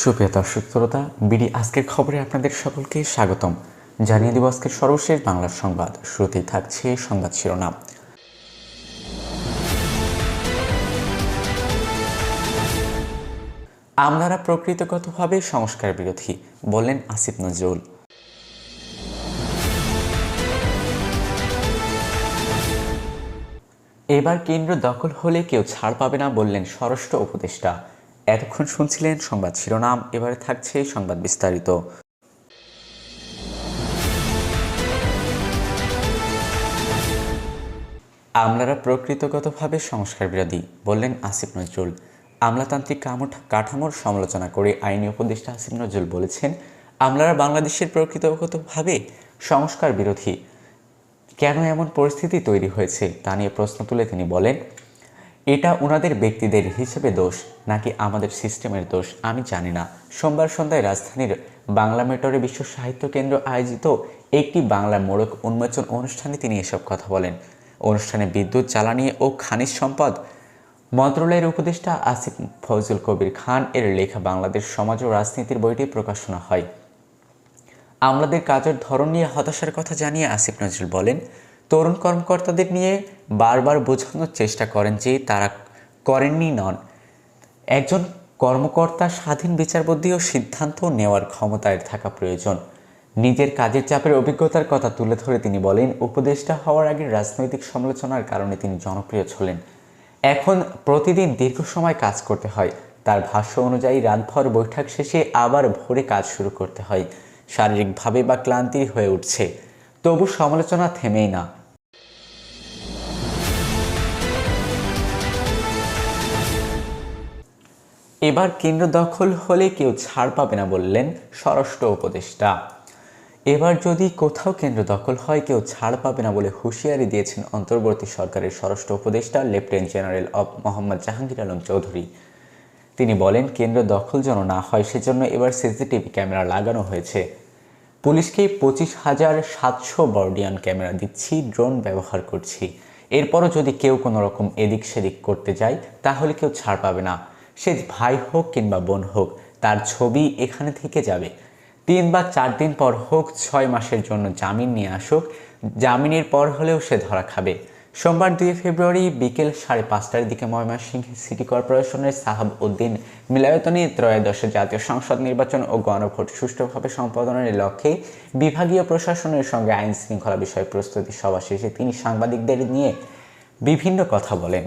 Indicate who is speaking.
Speaker 1: সুপ্রিয় দর্শক শ্রোতা, বিডি আজকের খবরে আপনাদের সকলকে স্বাগতম। জানিয়ে দেব আজকের সর্বশেষ বাংলার সংবাদ। শুরুতেই থাকছে সংবাদ শিরোনাম। আমলারা প্রকৃতিগতভাবে সংস্কার বিরোধী, বললেন আসিফ নজরুল। এবার কেন্দ্র দখল হলে কেউ ছাড় পাবে না, বললেন স্বরাষ্ট্র উপদেষ্টা। এতক্ষণ শুনছিলেন সংবাদ শিরোনাম, এবারে থাকছে সংবাদ বিস্তারিত। আমলারা প্রকৃতিগতভাবে সংস্কার বিরোধী, বললেন আসিফ নজরুল। আমলাতান্ত্রিক কাঠামোর সমালোচনা করে আইনি উপদেষ্টা আসিফ নজরুল বলেছেন, আমলারা বাংলাদেশের প্রকৃতিগতভাবে সংস্কার বিরোধী। কেন এমন পরিস্থিতি তৈরি হয়েছে তা নিয়ে প্রশ্ন তুলে তিনি বলেন, এটা ওনাদের ব্যক্তিদের হিসেবে দোষ নাকি আমাদের সিস্টেমের দোষ আমি জানি না। সোমবার সন্ধ্যায় রাজধানীর বাংলা মেটরে বিশ্ব সাহিত্য কেন্দ্র আয়োজিত একটি বাংলা মোড়ক উন্মোচন অনুষ্ঠানে তিনি এসব কথা বলেন। অনুষ্ঠানে বিদ্যুৎ, জ্বালানি ও খনিজ সম্পদ মন্ত্রণালয়ের উপদেষ্টা আসিফ ফজল কবির খান এর লেখা বাংলাদেশ সমাজ ও রাজনীতির বইটি প্রকাশনা হয়। আমলাদের কাজের ধরন নিয়ে হতাশার কথা জানিয়ে আসিফ নজরুল বলেন, তরুণ কর্মকর্তাদের নিয়ে বারবার বোঝানোর চেষ্টা করেন যে তারা করেননি নন। একজন কর্মকর্তা স্বাধীন বিচারবুদ্ধি ও সিদ্ধান্ত নেওয়ার ক্ষমতায় থাকা প্রয়োজন। নিজের কাজের চাপের অভিজ্ঞতার কথা তুলে ধরে তিনি বলেন, উপদেষ্টা হওয়ার আগে রাজনৈতিক সমালোচনার কারণে তিনি জনপ্রিয় ছিলেন। এখন প্রতিদিন দীর্ঘ সময় কাজ করতে হয়। তার ভাষ্য অনুযায়ী রাতভর বৈঠক শেষে আবার ভোরে কাজ শুরু করতে হয়। শারীরিকভাবে বা ক্লান্তি হয়ে উঠছে, তবু সমালোচনা থেমেই না। এবার কেন্দ্র দখল হলে কেউ ছাড় পাবে না, বললেন স্বরাষ্ট্র উপদেষ্টা। এবার যদি কোথাও কেন্দ্র দখল হয় কেউ ছাড় পাবে না বলে হুঁশিয়ারি দিয়েছেন অন্তর্বর্তী সরকারের স্বরাষ্ট্র উপদেষ্টা lieutenant general of Mohammad Jahangir Alam Chowdhury. তিনি বলেন, কেন্দ্র দখল যেন না হয় সেজন্য এবার সিসিটিভি ক্যামেরা লাগানো হয়েছে। পুলিশকে 25,700 বর্ডিয়ান ক্যামেরা দিচ্ছি, ড্রোন ব্যবহার করছি। এরপরও যদি কেউ কোনো রকম এদিক সেদিক করতে যায় তাহলে কেউ ছাড় পাবে না। সে ভাই হোক কিংবা বোন হোক, তার ছবি এখানে থেকে যাবে। 3 বা 4 দিন পর হোক, 6 মাসের জন্য জামিন নিয়ে আসুক, জামিনের পর হলেও সে ধরা খাবে। সোমবার 2 ফেব্রুয়ারি বিকেল 5:30টার দিকে ময়মনসিংহ সিটি কর্পোরেশনের সাহাব উদ্দিন মিলায়তনে ত্রয়োদশ জাতীয় সংসদ নির্বাচন ও গণভোট সুষ্ঠুভাবে সম্পাদনের লক্ষ্যে বিভাগীয় প্রশাসনের সঙ্গে আইন শৃঙ্খলা বিষয়ে প্রস্তুতি সভা শেষে তিনি সাংবাদিকদের নিয়ে বিভিন্ন কথা বলেন।